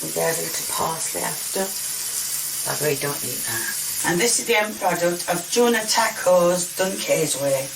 We gave it to parsley after. I really don't eat that. And this is the end product of tuna tacos done Kay's way.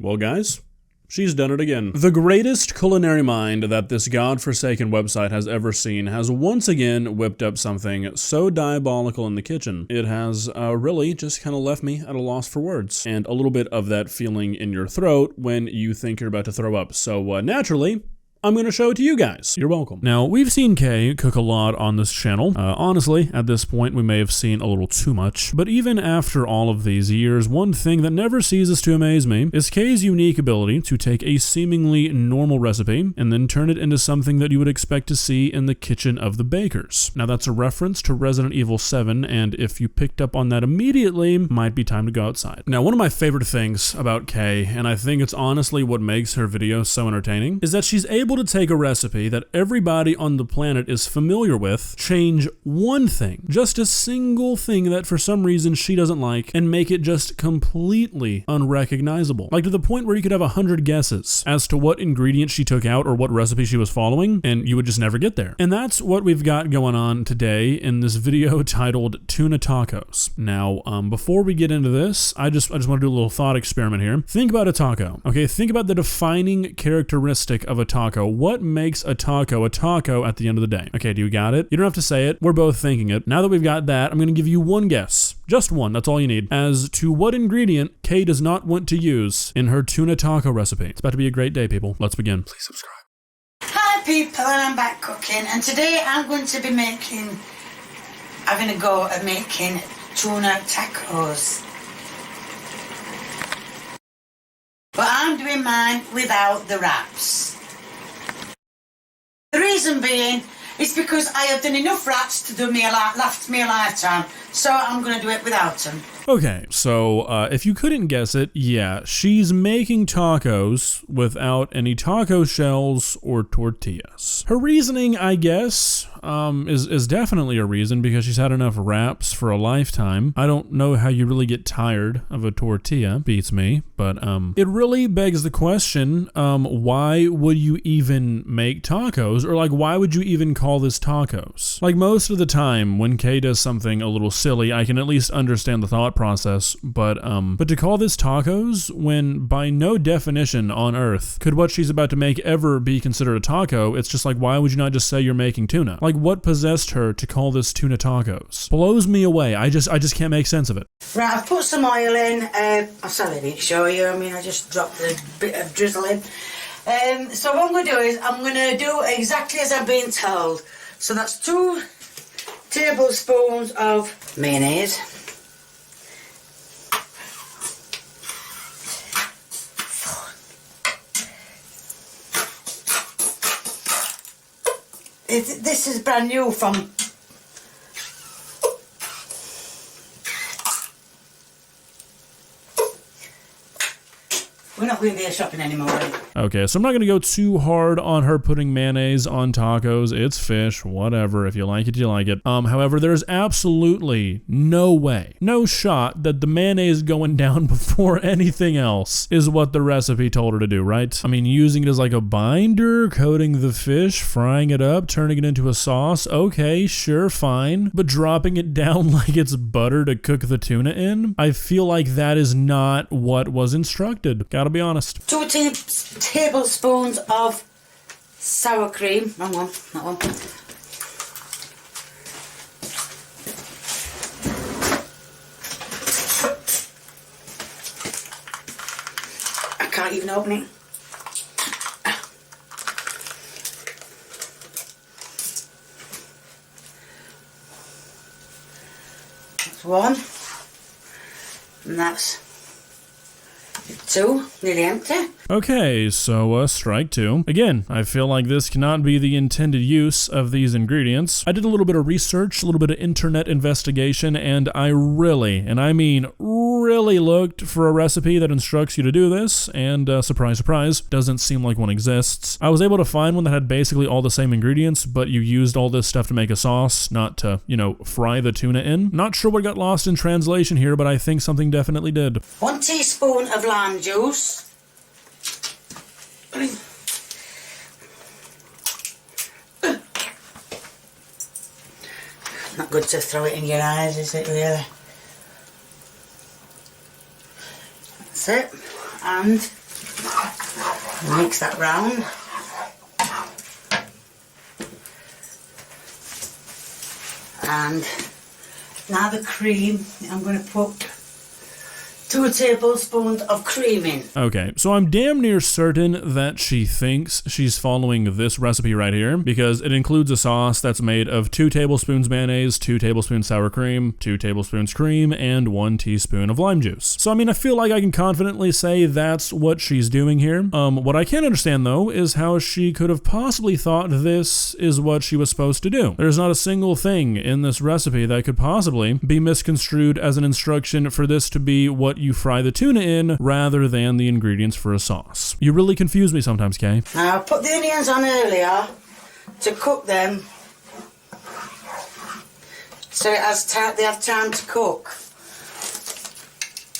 Well, guys, she's done it again. The greatest culinary mind that this godforsaken website has ever seen has once again whipped up something so diabolical in the kitchen. It has really just kind of left me at a loss for words, and a little bit of that feeling in your throat when you think you're about to throw up. So naturally, I'm going to show it to you guys. You're welcome. Now, we've seen Kay cook a lot on this channel. Honestly, at this point, we may have seen a little too much. But even after all of these years, one thing that never ceases to amaze me is Kay's unique ability to take a seemingly normal recipe and then turn it into something that you would expect to see in the kitchen of the bakers. Now, that's a reference to Resident Evil 7, and if you picked up on that immediately, might be time to go outside. Now, one of my favorite things about Kay, and I think it's honestly what makes her videos so entertaining, is that she's able to take a recipe that everybody on the planet is familiar with, change one thing, just a single thing that for some reason she doesn't like, and make it just completely unrecognizable. Like to the point where you could have 100 guesses as to what ingredient she took out or what recipe she was following, and you would just never get there. And that's what we've got going on today in this video titled Tuna Tacos. Now, before we get into this, I just want to do a little thought experiment here. Think about a taco, okay? Think about the defining characteristic of a taco. What makes a taco at the end of the day? Okay, do you got it? You don't have to say it. We're both thinking it. Now that we've got that, I'm going to give you one guess. Just one, that's all you need, as to what ingredient Kay does not want to use in her tuna taco recipe. It's about to be a great day, people. Let's begin. Please subscribe. Hi people, and I'm back cooking, and today I'm going to be having a go at making tuna tacos. But I'm doing mine without the wraps. The reason being is because I have done enough wraps to last me a lifetime, so I'm going to do it without them. Okay, so if you couldn't guess it, yeah, she's making tacos without any taco shells or tortillas. Her reasoning, I guess, is definitely a reason because she's had enough wraps for a lifetime. I don't know how you really get tired of a tortilla, beats me, but it really begs the question, why would you even make tacos? Or like, why would you even call this tacos? Like most of the time when Kay does something a little silly, I can at least understand the thought process, but to call this tacos when by no definition on earth could what she's about to make ever be considered a taco, it's just like, why would you not just say you're making tuna? Like, what possessed her to call this tuna tacos? Blows me away. I just can't make sense of it. Right, I've put some oil in. Sorry I didn't show you. I mean, I just dropped a bit of drizzle in. So what I'm going to do is I'm going to do exactly as I've been told. So that's 2 tablespoons of mayonnaise. This is brand new from... We're not going to be shopping anymore. Okay, so I'm not going to go too hard on her putting mayonnaise on tacos. It's fish, whatever. If you like it, you like it. However, there's absolutely no way, no shot that the mayonnaise going down before anything else is what the recipe told her to do, right? I mean, using it as like a binder, coating the fish, frying it up, turning it into a sauce. Okay, sure, fine. But dropping it down like it's butter to cook the tuna in? I feel like that is not what was instructed. Gotta be honest. 2 tablespoons of sour cream. Wrong one, that one. I can't even open it. That's 1. And that's 2, nearly empty. Okay, so strike 2. Again, I feel like this cannot be the intended use of these ingredients. I did a little bit of research, a little bit of internet investigation, and I really, and I mean really looked for a recipe that instructs you to do this, and surprise, surprise, doesn't seem like one exists. I was able to find one that had basically all the same ingredients, but you used all this stuff to make a sauce, not to, you know, fry the tuna in. Not sure what got lost in translation here, but I think something definitely did. 1 teaspoon of lime juice. Not good to throw it in your eyes, is it really? That's it. And mix that round. And now the cream, I'm going to put 2 tablespoons of cream in. Okay, so I'm damn near certain that she thinks she's following this recipe right here, because it includes a sauce that's made of 2 tablespoons mayonnaise, 2 tablespoons sour cream, 2 tablespoons cream, and 1 teaspoon of lime juice. So I mean, I feel like I can confidently say that's what she's doing here. What I can't understand though is how she could have possibly thought this is what she was supposed to do. There's not a single thing in this recipe that could possibly be misconstrued as an instruction for this to be what you fry the tuna in rather than the ingredients for a sauce. You really confuse me sometimes, Kay. Now I put the onions on earlier to cook them so they have time to cook.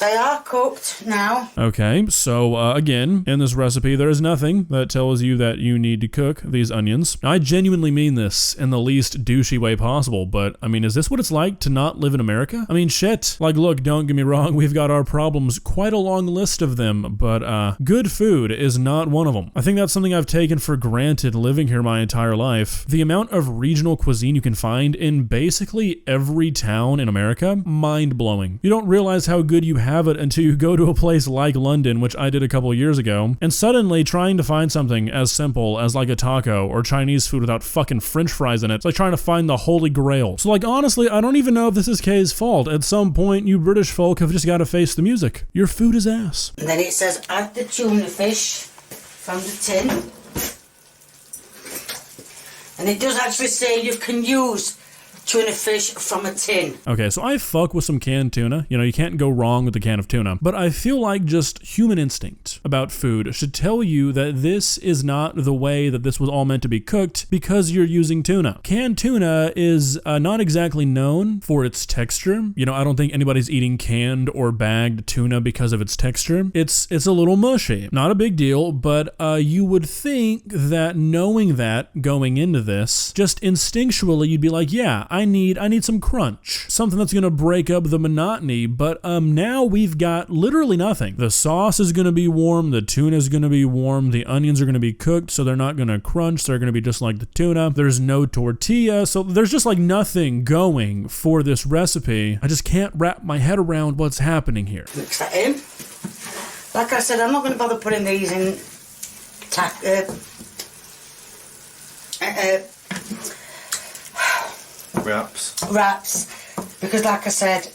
They are cooked now. Okay, so again, in this recipe, there is nothing that tells you that you need to cook these onions. I genuinely mean this in the least douchey way possible, but I mean, is this what it's like to not live in America? I mean, shit. Like, look, don't get me wrong, we've got our problems, quite a long list of them, but good food is not one of them. I think that's something I've taken for granted living here my entire life. The amount of regional cuisine you can find in basically every town in America, mind-blowing. You don't realize how good you have it until you go to a place like London, which I did a couple of years ago, and suddenly trying to find something as simple as like a taco or Chinese food without fucking french fries in it, it's like trying to find the holy grail. So like honestly, I don't even know if this is Kay's fault. At some point, you British folk have just got to face the music. Your food is ass. And then it says add the tuna fish from the tin. And it does actually say you can use tuna fish from a tin. Okay, so I fuck with some canned tuna. You know, you can't go wrong with a can of tuna. But I feel like just human instinct about food should tell you that this is not the way that this was all meant to be cooked because you're using tuna. Canned tuna is not exactly known for its texture. You know, I don't think anybody's eating canned or bagged tuna because of its texture. It's a little mushy. Not a big deal, but you would think that knowing that going into this, just instinctually you'd be like, yeah, I need some crunch, something that's gonna break up the monotony, but now we've got literally nothing. The sauce is gonna be warm, the tuna is gonna be warm, the onions are gonna be cooked, so they're not gonna crunch, they're gonna be just like the tuna. There's no tortilla, so there's just like nothing going for this recipe. I just can't wrap my head around what's happening here. Mix that in. Like I said, I'm not gonna bother putting these in wraps, because like I said,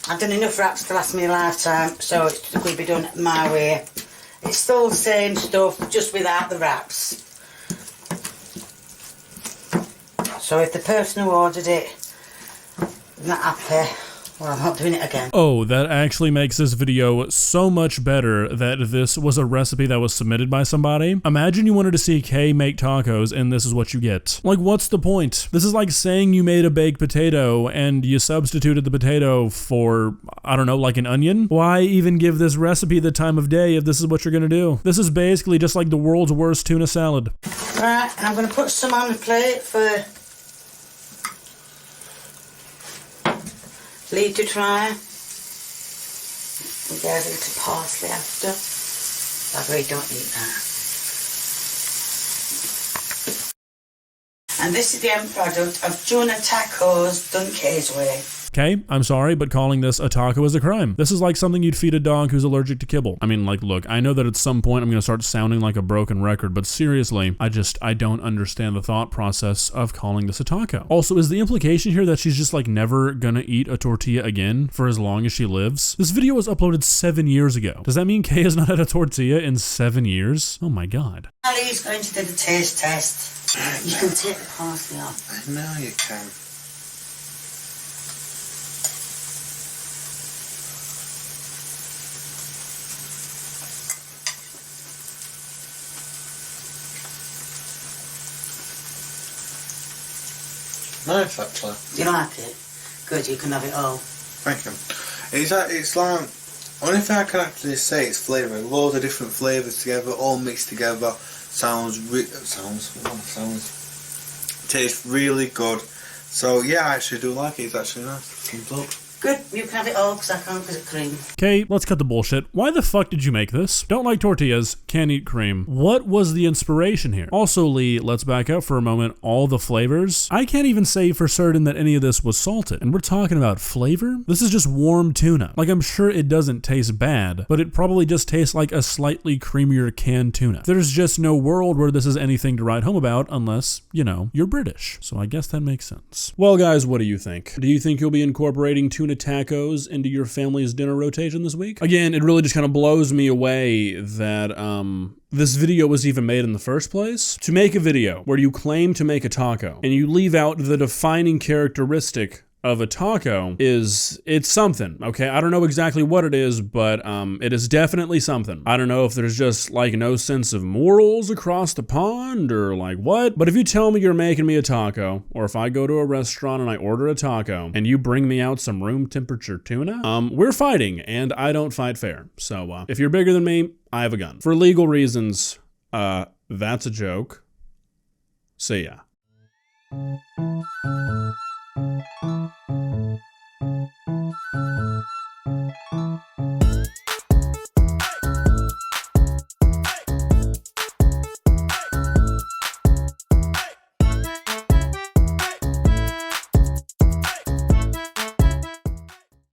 I've done enough wraps to last me a lifetime, so it's going to be done my way. It's still the same stuff, just without the wraps. So if the person who ordered it is not happy, well, I'm not doing it again. Oh, that actually makes this video so much better that this was a recipe that was submitted by somebody. Imagine you wanted to see Kay make tacos and this is what you get. Like, what's the point? This is like saying you made a baked potato and you substituted the potato for, I don't know, like an onion? Why even give this recipe the time of day if this is what you're gonna do? This is basically just like the world's worst tuna salad. Right, and I'm gonna put some on the plate for Lee to try. We'll get a little parsley after. I really don't eat that. And this is the end product of tuna tacos done Kay's way. Okay, I'm sorry, but calling this a taco is a crime. This is like something you'd feed a dog who's allergic to kibble. I mean, like, look, I know that at some point I'm gonna start sounding like a broken record, but seriously, I don't understand the thought process of calling this a taco. Also, is the implication here that she's just like never gonna eat a tortilla again for as long as she lives? This video was uploaded 7 years ago. Does that mean Kay has not had a tortilla in 7 years? Oh my God. Ali's going to do the taste test. You can take the parsley off. I know you can. Nice, actually. You like it? Good, you can have it all. Thank you. It's like, only thing I can actually say is flavour. Loads of different flavours together, all mixed together. Tastes really good. So yeah, I actually do like it. It's actually nice. Thumbs up. Good, you can have it all because I can't because of cream. Okay, let's cut the bullshit. Why the fuck did you make this? Don't like tortillas, can't eat cream. What was the inspiration here? Also, Lee, let's back up for a moment. All the flavors. I can't even say for certain that any of this was salted. And we're talking about flavor? This is just warm tuna. Like, I'm sure it doesn't taste bad, but it probably just tastes like a slightly creamier canned tuna. There's just no world where this is anything to write home about unless, you know, you're British. So I guess that makes sense. Well, guys, what do you think? Do you think you'll be incorporating tuna tacos into your family's dinner rotation this week? Again, it really just kind of blows me away that this video was even made in the first place. To make a video where you claim to make a taco and you leave out the defining characteristic of a taco it's something, okay? I don't know exactly what it is, but it is definitely something. I don't know if there's just like no sense of morals across the pond or like what, but if you tell me you're making me a taco, or if I go to a restaurant and I order a taco and you bring me out some room temperature tuna, we're fighting and I don't fight fair. So if you're bigger than me, I have a gun. For legal reasons, that's a joke. See ya.